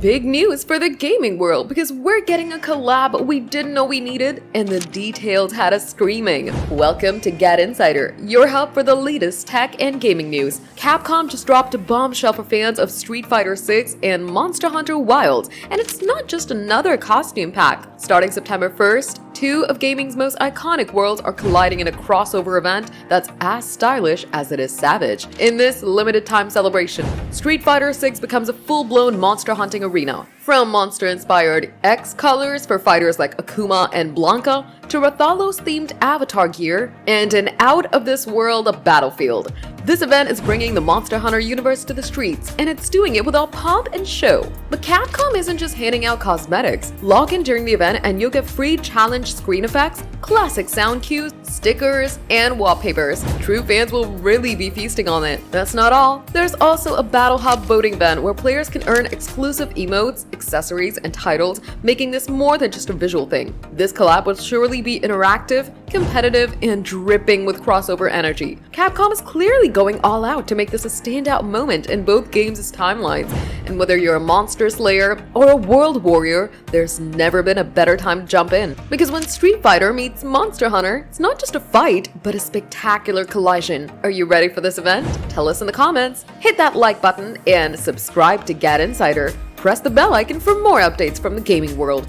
big news for the gaming world because we're getting a collab we didn't know we needed, and the details had us screaming. Welcome to GadInsider, your hub for the latest tech and gaming news. Capcom just dropped a bombshell for fans of Street Fighter 6 and Monster Hunter Wilds, and it's not just another costume pack. Starting September 1st, two of gaming's most iconic worlds are colliding in a crossover event that's as stylish as it is savage. In this limited time celebration, Street Fighter 6 becomes a full-blown monster hunting arena. From monster-inspired X colors for fighters like Akuma and Blanca, to Rathalos-themed avatar gear, and an out-of-this-world battlefield. This event is bringing the Monster Hunter universe to the streets, and it's doing it with all pomp and show. But Capcom isn't just handing out cosmetics. Log in during the event and you'll get free challenge screen effects, classic sound cues, stickers, and wallpapers. True fans will really be feasting on it. That's not all. There's also a Battle Hub voting event where players can earn exclusive emotes, accessories, and titles, making this more than just a visual thing. This collab will surely be interactive, competitive, and dripping with crossover energy. Capcom is clearly going all out to make this a standout moment in both games' timelines. And whether you're a monster slayer or a world warrior, there's never been a better time to jump in. Because when Street Fighter meets Monster Hunter, it's not just a fight, but a spectacular collision. Are you ready for this event? Tell us in the comments. Hit that like button and subscribe to GadInsider. Press the bell icon for more updates from the gaming world.